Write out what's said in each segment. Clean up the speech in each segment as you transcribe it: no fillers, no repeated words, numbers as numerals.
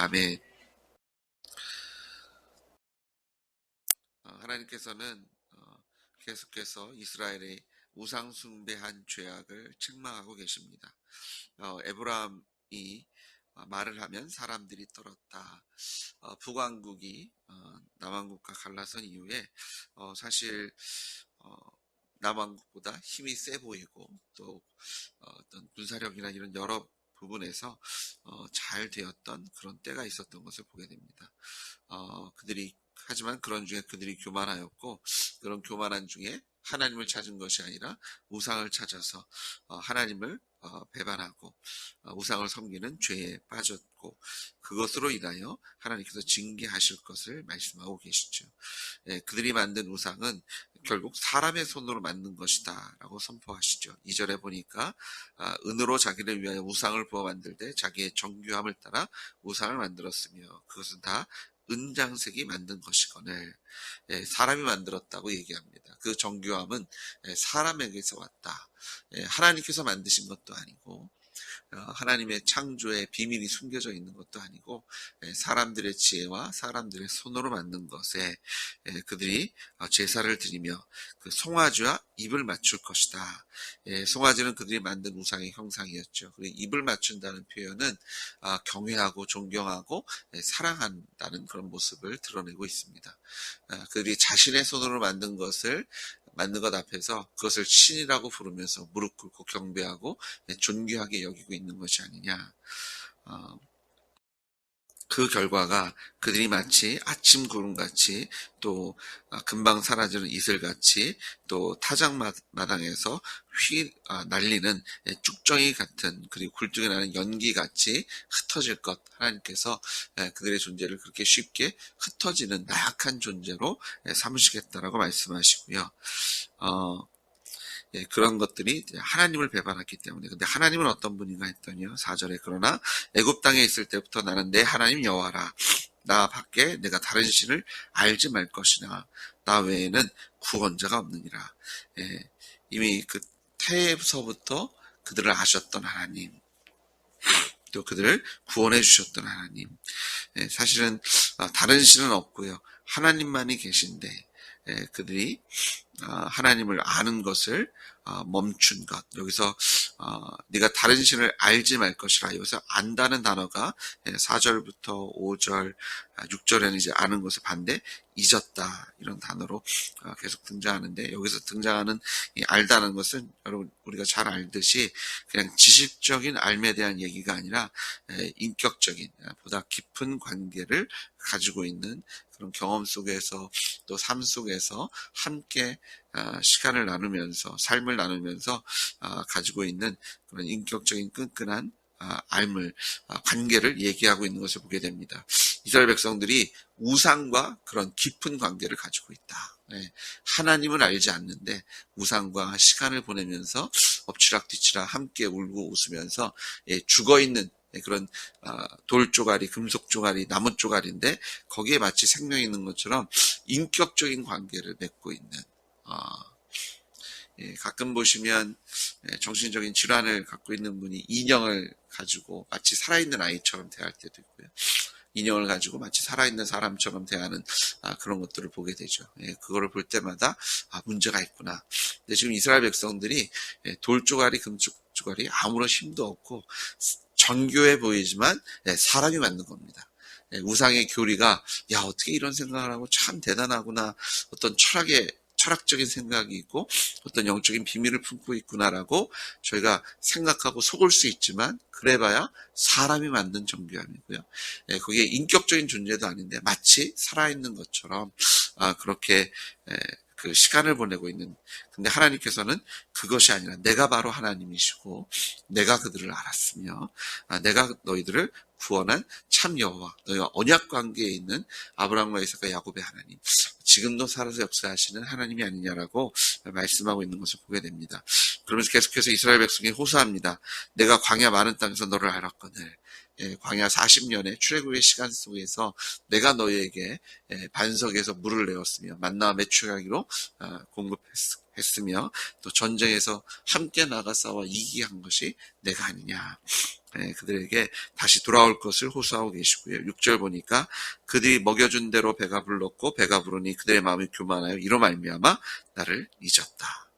아멘. 하나님께서는 계속해서 이스라엘의 우상 숭배한 죄악을 책망하고 계십니다. 에브라함이 말을 하면 사람들이 떨었다. 북왕국이 남왕국과 갈라선 이후에 사실 남왕국보다 힘이 세 보이고 또 어떤 군사력이나 이런 여러 부분에서 잘 되었던 그런 때가 있었던 것을 보게 됩니다. 하지만 그런 중에 그들이 교만하였고, 그런 교만한 중에 하나님을 찾은 것이 아니라 우상을 찾아서 하나님을 배반하고 우상을 섬기는 죄에 빠졌고, 그것으로 인하여 하나님께서 징계하실 것을 말씀하고 계시죠. 그들이 만든 우상은 결국 사람의 손으로 만든 것이다 라고 선포하시죠. 2절에 보니까 은으로 자기를 위하여 우상을 부어 만들 때 자기의 정교함을 따라 우상을 만들었으며 그것은 다 은장색이 만든 것이거늘. 사람이 만들었다고 얘기합니다. 그 정교함은 사람에게서 왔다. 하나님께서 만드신 것도 아니고 하나님의 창조의 비밀이 숨겨져 있는 것도 아니고 사람들의 지혜와 사람들의 손으로 만든 것에 그들이 제사를 드리며 그 송아지와 입을 맞출 것이다. 송아지는 그들이 만든 우상의 형상이었죠. 그리고 입을 맞춘다는 표현은 경외하고 존경하고 사랑한다는 그런 모습을 드러내고 있습니다. 그들이 자신의 손으로 만든 것 앞에서 그것을 신이라고 부르면서 무릎 꿇고 경배하고 존귀하게 여기고 있는 것이 아니냐. 그 결과가 그들이 마치 아침 구름같이 또 금방 사라지는 이슬같이 또 타작마당에서 날리는 쭉정이 같은 그리고 굴뚝에 나는 연기같이 흩어질 것. 하나님께서 그들의 존재를 그렇게 쉽게 흩어지는 나약한 존재로 삼으시겠다라고 말씀하시고요. 그런 것들이 하나님을 배반했기 때문에. 근데 하나님은 어떤 분인가 했더니요. 4절에 그러나 애굽 땅에 있을 때부터 나는 내 하나님 여호와라. 나 밖에 내가 다른 신을 알지 말 것이나 나 외에는 구원자가 없느니라. 이미 그 태에서부터 그들을 아셨던 하나님, 또 그들을 구원해 주셨던 하나님. 사실은 다른 신은 없고요. 하나님만이 계신데 그들이 하나님을 아는 것을 멈춘 것. 여기서 네가 다른 신을 알지 말 것이라. 여기서 안다는 단어가 4절부터 5절, 6절에는 이제 아는 것의 반대 잊었다 이런 단어로 계속 등장하는데, 여기서 등장하는 이 알다는 것은 여러분 우리가 잘 알듯이 그냥 지식적인 알에 대한 얘기가 아니라 인격적인 보다 깊은 관계를 가지고 있는 그런 경험 속에서 또 삶 속에서 함께 시간을 나누면서 삶을 나누면서 가지고 있는 그런 인격적인 끈끈한 관계를 얘기하고 있는 것을 보게 됩니다. 이스라엘 백성들이 우상과 그런 깊은 관계를 가지고 있다. 하나님을 알지 않는데 우상과 시간을 보내면서 엎치락뒤치락 함께 울고 웃으면서 죽어있는 그런 돌조가리, 금속조가리, 나무조가리인데 거기에 마치 생명이 있는 것처럼 인격적인 관계를 맺고 있는, 가끔 보시면 정신적인 질환을 갖고 있는 분이 인형을 가지고 마치 살아있는 아이처럼 대할 때도 있고요. 인형을 가지고 마치 살아있는 사람처럼 대하는 그런 것들을 보게 되죠. 그거를 볼 때마다 문제가 있구나. 근데 지금 이스라엘 백성들이 돌조가리, 금속조가리 아무런 힘도 없고 정교해 보이지만 사람이 만든 겁니다. 우상의 교리가 어떻게 이런 생각을 하고 참 대단하구나, 어떤 철학적인 생각이 있고 어떤 영적인 비밀을 품고 있구나라고 저희가 생각하고 속을 수 있지만, 그래봐야 사람이 만든 정교함이고요. 그게 인격적인 존재도 아닌데 마치 살아있는 것처럼 그렇게 그 시간을 보내고 있는. 근데 하나님께서는 그것이 아니라 내가 바로 하나님이시고 내가 그들을 알았으며 내가 너희들을 구원한 참 여호와, 너희와 언약 관계에 있는 아브라함과 이삭과 야곱의 하나님, 지금도 살아서 역사하시는 하나님이 아니냐라고 말씀하고 있는 것을 보게 됩니다. 그러면서 계속해서 이스라엘 백성이 호소합니다. 내가 광야 많은 땅에서 너를 알았거늘. 광야 40년의 출애굽의 시간 속에서 내가 너희에게 반석에서 물을 내었으며 만나와 메추라기로 공급했고 했으며 또 전쟁에서 함께 나가 싸워 이기게 한 것이 내가 아니냐. 그들에게 다시 돌아올 것을 호소하고 계시고요. 6절 보니까 그들이 먹여준 대로 배가 불렀고 배가 부르니 그들의 마음이 교만하여 이로 말미암아 나를 잊었다.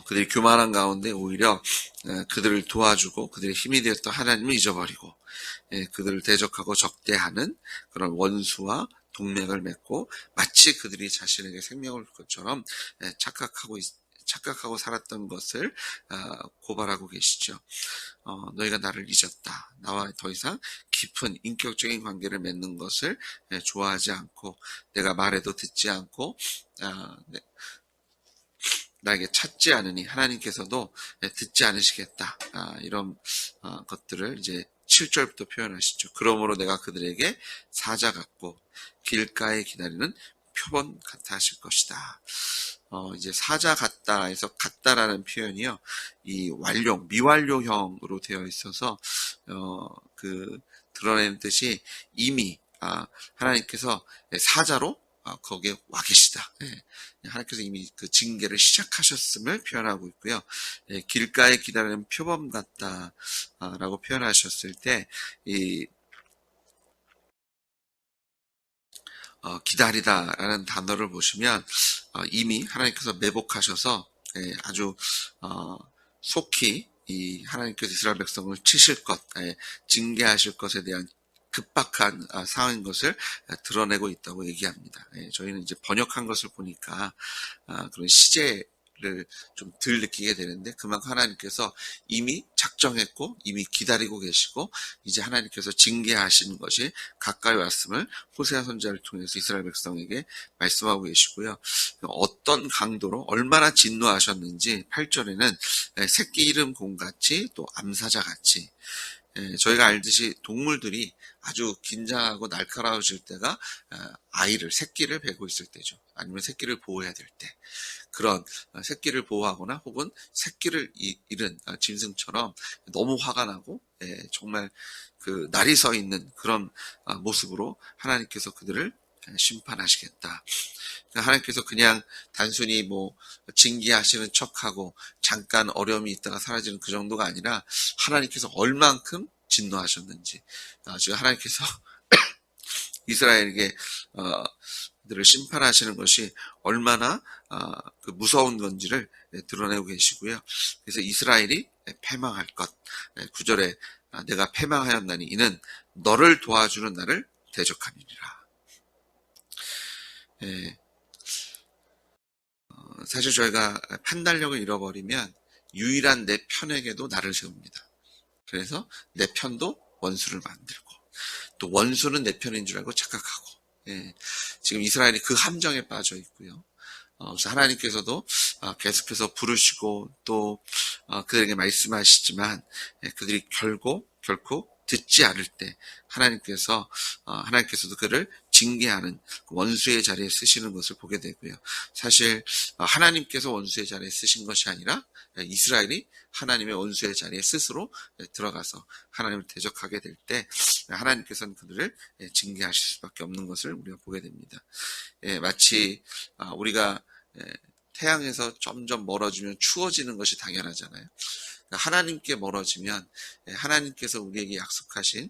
그들이 교만한 가운데 오히려 그들을 도와주고 그들의 힘이 되었던 하나님을 잊어버리고 그들을 대적하고 적대하는 그런 원수와 동맹을 맺고 마치 그들이 자신에게 생명을 줄 것처럼 착각하고 살았던 것을 고발하고 계시죠. 너희가 나를 잊었다. 나와 더 이상 깊은 인격적인 관계를 맺는 것을 좋아하지 않고 내가 말해도 듣지 않고 나에게 찾지 않으니 하나님께서도 듣지 않으시겠다. 이런 것들을 이제 7절부터 표현하시죠. 그러므로 내가 그들에게 사자 같고 길가에 기다리는 표범 같아 하실 것이다. 이제 사자 같다 해서 같다라는 표현이요. 이 완료, 미완료형으로 되어 있어서 드러내는 뜻이 이미 하나님께서 사자로 거기에 와 계시다. 하나님께서 이미 그 징계를 시작하셨음을 표현하고 있고요. 길가에 기다리는 표범 같다라고 표현하셨을 때, 기다리다라는 단어를 보시면 이미 하나님께서 매복하셔서 아주 속히 이 하나님께서 이스라엘 백성을 치실 것, 징계하실 것에 대한 급박한 상황인 것을 드러내고 있다고 얘기합니다. 저희는 이제 번역한 것을 보니까 그런 시제를 좀 덜 느끼게 되는데 그만큼 하나님께서 이미 작정했고 이미 기다리고 계시고 이제 하나님께서 징계하시는 것이 가까이 왔음을 호세아 선지자를 통해서 이스라엘 백성에게 말씀하고 계시고요. 어떤 강도로 얼마나 진노하셨는지 8절에는 새끼 이름 공같이 또 암사자같이 저희가 알듯이 동물들이 아주 긴장하고 날카로워질 때가 새끼를 베고 있을 때죠. 아니면 새끼를 보호해야 될 때. 그런 새끼를 보호하거나 혹은 새끼를 잃은 짐승처럼 너무 화가 나고 정말 그 날이 서 있는 그런 모습으로 하나님께서 그들을 심판하시겠다. 하나님께서 그냥 단순히 징계하시는 척하고 잠깐 어려움이 있다가 사라지는 그 정도가 아니라 하나님께서 얼만큼 진노하셨는지 지금 하나님께서 이스라엘에게 들을 심판하시는 것이 얼마나 그 무서운 건지를 드러내고 계시고요. 그래서 이스라엘이 패망할 것 9절에 내가 패망하였나니 이는 너를 도와주는 나를 대적함이니라. 사실 저희가 판단력을 잃어버리면 유일한 내 편에게도 나를 세웁니다. 그래서 내 편도 원수를 만들고 또 원수는 내 편인 줄 알고 착각하고 지금 이스라엘이 그 함정에 빠져 있고요. 그래서 하나님께서도 계속해서 부르시고 또 그들에게 말씀하시지만 그들이 결코 듣지 않을 때 하나님께서도 그를 징계하는 원수의 자리에 쓰시는 것을 보게 되고요. 사실 하나님께서 원수의 자리에 쓰신 것이 아니라 이스라엘이 하나님의 원수의 자리에 스스로 들어가서 하나님을 대적하게 될 때 하나님께서는 그들을 징계하실 수밖에 없는 것을 우리가 보게 됩니다. 마치 우리가 태양에서 점점 멀어지면 추워지는 것이 당연하잖아요. 하나님께 멀어지면 하나님께서 우리에게 약속하신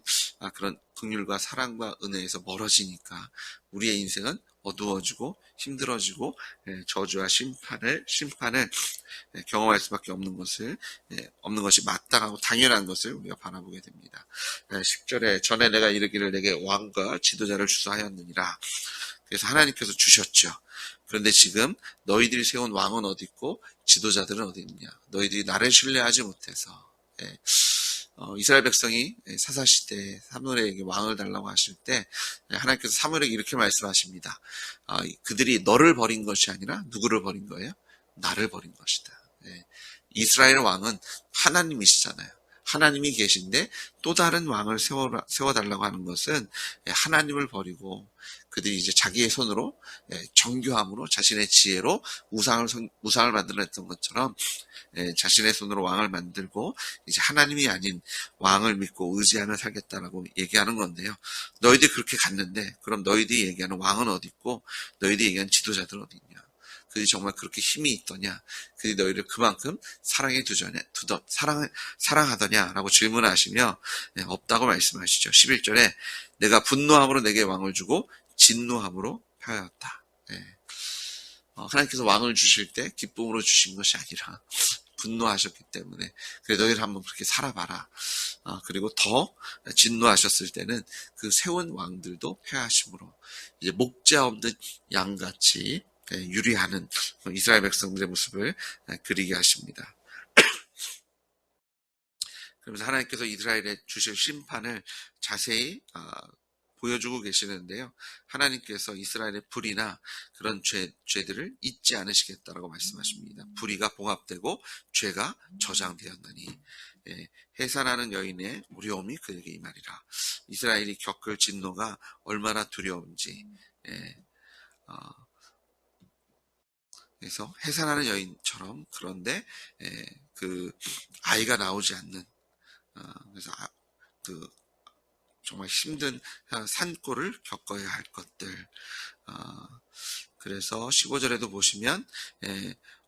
그런 긍휼과 사랑과 은혜에서 멀어지니까 우리의 인생은 어두워지고 힘들어지고 저주와 심판을 경험할 수밖에 없는 것이 마땅하고 당연한 것을 우리가 바라보게 됩니다. 10절에 전에 내가 이르기를 내게 왕과 지도자를 주소하였느니라. 그래서 하나님께서 주셨죠. 그런데 지금 너희들이 세운 왕은 어디 있고 지도자들은 어디 있느냐. 너희들이 나를 신뢰하지 못해서 이스라엘 백성이 사사시대에 사무엘에게 왕을 달라고 하실 때 하나님께서 사무엘에게 이렇게 말씀하십니다. 그들이 너를 버린 것이 아니라 누구를 버린 거예요? 나를 버린 것이다. 이스라엘 왕은 하나님이시잖아요. 하나님이 계신데 또 다른 왕을 세워달라고 하는 것은 하나님을 버리고 그들이 이제 자기의 손으로 정교함으로 자신의 지혜로 우상을 만들어냈던 것처럼 자신의 손으로 왕을 만들고 이제 하나님이 아닌 왕을 믿고 의지하며 살겠다라고 얘기하는 건데요. 너희들이 그렇게 갔는데 그럼 너희들이 얘기하는 왕은 어디 있고 너희들이 얘기하는 지도자들은 어디 있냐? 그들이 정말 그렇게 힘이 있더냐? 그들이 너희를 그만큼 사랑하더냐라고 질문하시며 없다고 말씀하시죠. 11절에 내가 분노함으로 내게 왕을 주고 진노함으로 펴였다. 하나님께서 왕을 주실 때 기쁨으로 주신 것이 아니라 분노하셨기 때문에 그래 너희를 한번 그렇게 살아봐라. 그리고 더 진노하셨을 때는 그 세운 왕들도 폐하심으로 이제 목자 없는 양같이 유리하는 이스라엘 백성들의 모습을 그리게 하십니다. 그러면서 하나님께서 이스라엘에 주실 심판을 자세히 보여주고 계시는데요. 하나님께서 이스라엘의 불의나 그런 죄들을 잊지 않으시겠다라고 말씀하십니다. 불의가 봉합되고 죄가 저장되었나니 해산하는 여인의 어려움이 그에게 임하리라. 이스라엘이 겪을 진노가 얼마나 두려운지 그래서 해산하는 여인처럼 그런데 그 아이가 나오지 않는 그래서 정말 힘든 산골을 겪어야 할 것들. 그래서 15절에도 보시면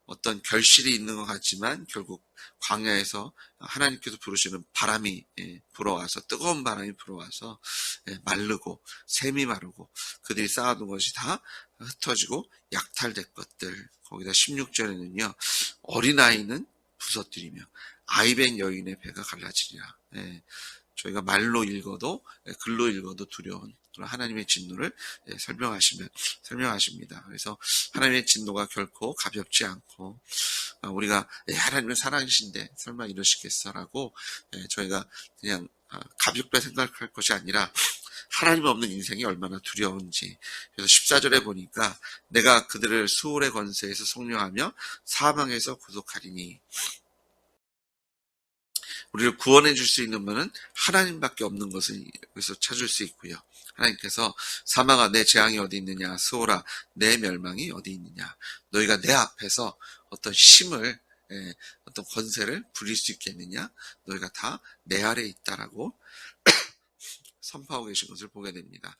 어떤 결실이 있는 것 같지만 결국 광야에서 하나님께서 부르시는 바람이 불어와서 뜨거운 바람이 불어와서 마르고 샘이 마르고 그들이 쌓아둔 것이 다 흩어지고 약탈된 것들. 거기다 16절에는요. 어린아이는 부서뜨리며 아이벤 여인의 배가 갈라지리라. 저희가 말로 읽어도 글로 읽어도 두려운 그런 하나님의 진노를 설명하십니다. 그래서 하나님의 진노가 결코 가볍지 않고 우리가 하나님은 사랑이신데 설마 이러시겠어라고 저희가 그냥 가볍게 생각할 것이 아니라 하나님 없는 인생이 얼마나 두려운지. 그래서 14절에 보니까 내가 그들을 수월의 권세에서 속량하며 사망에서 구속하리니 우리를 구원해 줄 수 있는 분은 하나님밖에 없는 것을 여기서 찾을 수 있고요. 하나님께서 사망아 내 재앙이 어디 있느냐 스오라 내 멸망이 어디 있느냐 너희가 내 앞에서 어떤 힘을 어떤 권세를 부릴 수 있겠느냐 너희가 다 내 아래에 있다라고 선포하고 계신 것을 보게 됩니다.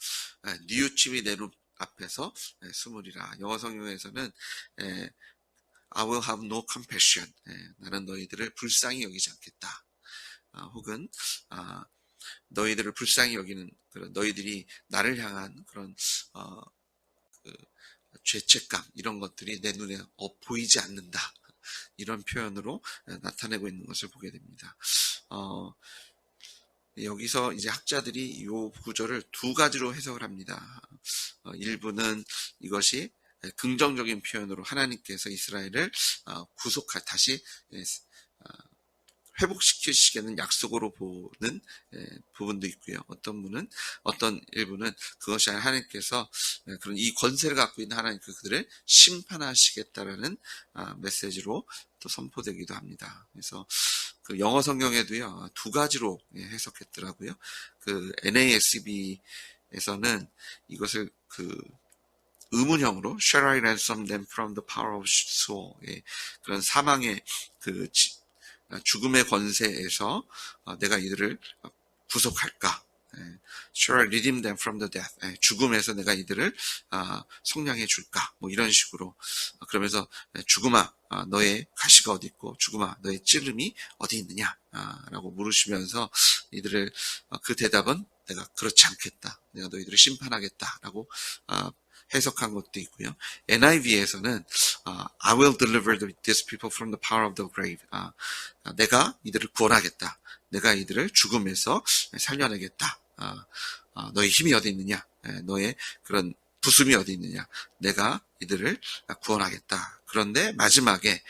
뉘우침이 내 눈 앞에서 숨으리라. 영어 성경에서는 I will have no compassion. 나는 너희들을 불쌍히 여기지 않겠다. 혹은 너희들을 불쌍히 여기는 그런 너희들이 나를 향한 그런 죄책감 이런 것들이 내 눈에 보이지 않는다. 이런 표현으로 나타내고 있는 것을 보게 됩니다. 여기서 이제 학자들이 이 구절을 두 가지로 해석을 합니다. 일부는 이것이 긍정적인 표현으로 하나님께서 이스라엘을 다시 회복시키시겠는 약속으로 보는 부분도 있고요. 어떤 일부는 그것이 아니라 하나님께서 그런 이 권세를 갖고 있는 하나님 그들을 심판하시겠다라는 메시지로 또 선포되기도 합니다. 그래서 그 영어 성경에도요 두 가지로 해석했더라고요. 그 NASB에서는 이것을 의문형으로 Shall I ransom them from the power of Sheol? 그런 사망의 죽음의 권세에서 내가 이들을 구속할까? Shall I redeem them from the death? 죽음에서 내가 이들을 속량해 줄까? 뭐 이런 식으로 그러면서 죽음아 너의 가시가 어디 있고 죽음아 너의 찌름이 어디 있느냐? 라고 물으시면서 이들을 그 대답은 내가 그렇지 않겠다. 내가 너희들을 심판하겠다라고 해석한 것도 있고요. NIV에서는 I will deliver these people from the power of the grave. 내가 이들을 구원하겠다. 내가 이들을 죽음에서 살려내겠다. 너의 힘이 어디 있느냐? 너의 그런 부숨이 어디 있느냐? 내가 이들을 구원하겠다. 그런데 마지막에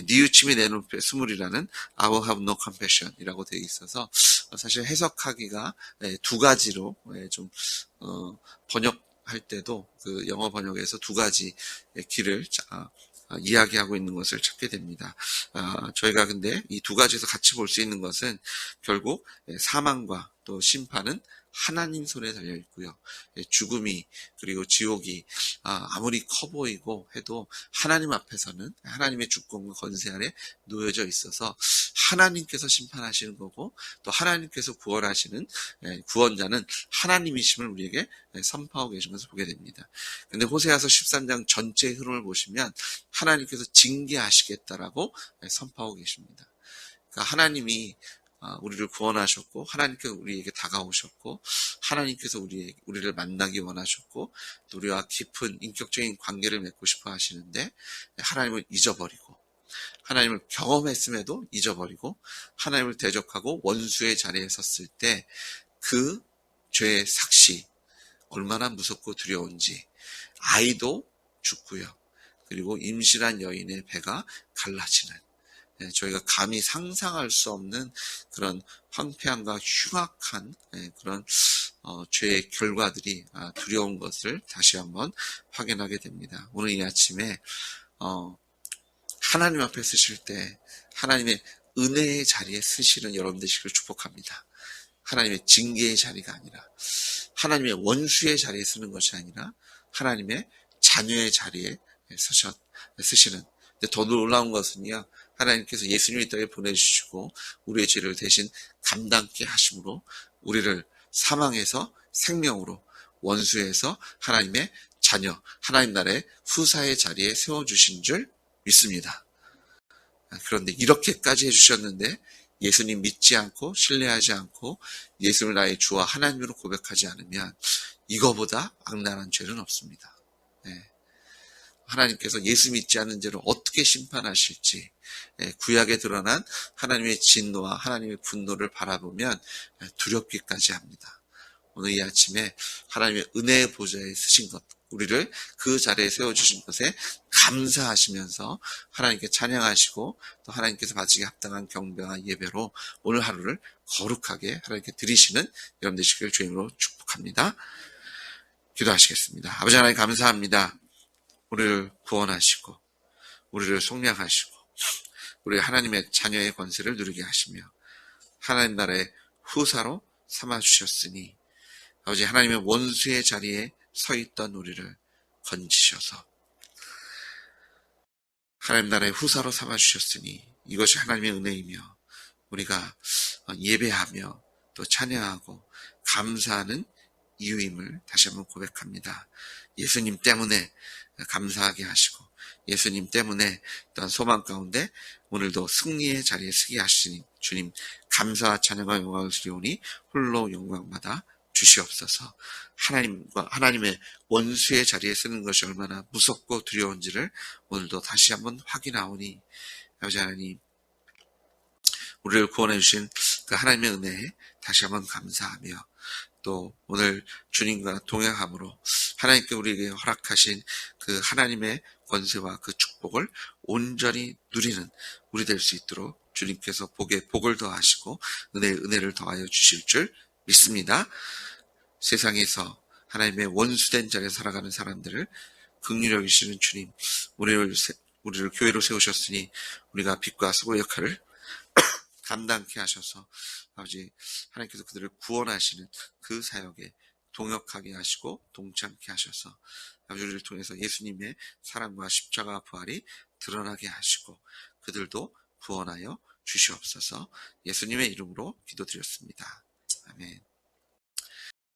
뉘우침이 내 눈에 숨으리라는 I will have no compassion 이라고 되어 있어서 사실 해석하기가 두 가지로 좀 번역할 때도 그 영어 번역에서 두 가지 길을 이야기하고 있는 것을 찾게 됩니다. 저희가 근데 이 두 가지에서 같이 볼 수 있는 것은 결국 사망과 또 심판은 하나님 손에 달려 있고요. 죽음이 그리고 지옥이 아무리 커 보이고 해도 하나님 앞에서는 하나님의 주권과 권세 아래 놓여져 있어서 하나님께서 심판하시는 거고 또 하나님께서 구원하시는 구원자는 하나님이심을 우리에게 선포하고 계신 것을 보게 됩니다. 근데 호세아서 13장 전체의 흐름을 보시면 하나님께서 징계하시겠다라고 선포하고 계십니다. 그러니까 하나님이 우리를 구원하셨고 하나님께서 우리에게 다가오셨고 하나님께서 우리를 만나기 원하셨고 또 우리와 깊은 인격적인 관계를 맺고 싶어 하시는데 하나님을 잊어버리고 하나님을 경험했음에도 잊어버리고 하나님을 대적하고 원수의 자리에 섰을 때 그 죄의 삭시 얼마나 무섭고 두려운지 아이도 죽고요. 그리고 임신한 여인의 배가 갈라지는 저희가 감히 상상할 수 없는 그런 황폐함과 흉악한 그런 죄의 결과들이 두려운 것을 다시 한번 확인하게 됩니다. 오늘 이 아침에 하나님 앞에 쓰실 때 하나님의 은혜의 자리에 쓰시는 여러분 되시기를 축복합니다. 하나님의 징계의 자리가 아니라 하나님의 원수의 자리에 쓰는 것이 아니라 하나님의 자녀의 자리에 쓰시는 더 놀라운 것은요. 하나님께서 예수님을 이 땅에 보내주시고 우리의 죄를 대신 감당케 하심으로 우리를 사망에서 생명으로 원수에서 하나님의 자녀 하나님 나라의 후사의 자리에 세워주신 줄 믿습니다. 그런데 이렇게까지 해주셨는데 예수님 믿지 않고 신뢰하지 않고 예수를 나의 주와 하나님으로 고백하지 않으면 이거보다 악랄한 죄는 없습니다. 하나님께서 예수 믿지 않는 죄를 어떻게 심판하실지 구약에 드러난 하나님의 진노와 하나님의 분노를 바라보면 두렵기까지 합니다. 오늘 이 아침에 하나님의 은혜의 보좌에 쓰신 것 우리를 그 자리에 세워주신 것에 감사하시면서 하나님께 찬양하시고 또 하나님께서 받으시기 합당한 경배와 예배로 오늘 하루를 거룩하게 하나님께 드리시는 여러분 되시기를 주님으로 축복합니다. 기도하시겠습니다. 아버지 하나님 감사합니다. 우리를 구원하시고 우리를 속량하시고 우리 하나님의 자녀의 권세를 누리게 하시며 하나님 나라의 후사로 삼아주셨으니 아버지 하나님의 원수의 자리에 서 있던 우리를 건지셔서 하나님 나라의 후사로 삼아주셨으니 이것이 하나님의 은혜이며 우리가 예배하며 또 찬양하고 감사하는 이유임을 다시 한번 고백합니다. 예수님 때문에 감사하게 하시고 예수님 때문에 또한 소망 가운데 오늘도 승리의 자리에 서게 하시니 주님 감사와 찬양과 영광을 드리오니 홀로 영광받아 주시옵소서. 하나님의 원수의 자리에 쓰는 것이 얼마나 무섭고 두려운지를 오늘도 다시 한번 확인하오니 아버지 하나님 우리를 구원해 주신 그 하나님의 은혜에 다시 한번 감사하며 또 오늘 주님과 동행함으로 하나님께 우리에게 허락하신 그 하나님의 권세와 그 축복을 온전히 누리는 우리 될 수 있도록 주님께서 복에 복을 더하시고 은혜에 은혜를 더하여 주실 줄 믿습니다. 세상에서 하나님의 원수된 자리에 살아가는 사람들을 긍휼히 여기시는 주님, 우리를 교회로 세우셨으니 우리가 빛과 소의 역할을 감당케 하셔서 아버지 하나님께서 그들을 구원하시는 그 사역에 동역하게 하시고 동참케 하셔서 아버지 우리를 통해서 예수님의 사랑과 십자가 부활이 드러나게 하시고 그들도 구원하여 주시옵소서. 예수님의 이름으로 기도드렸습니다. 아멘.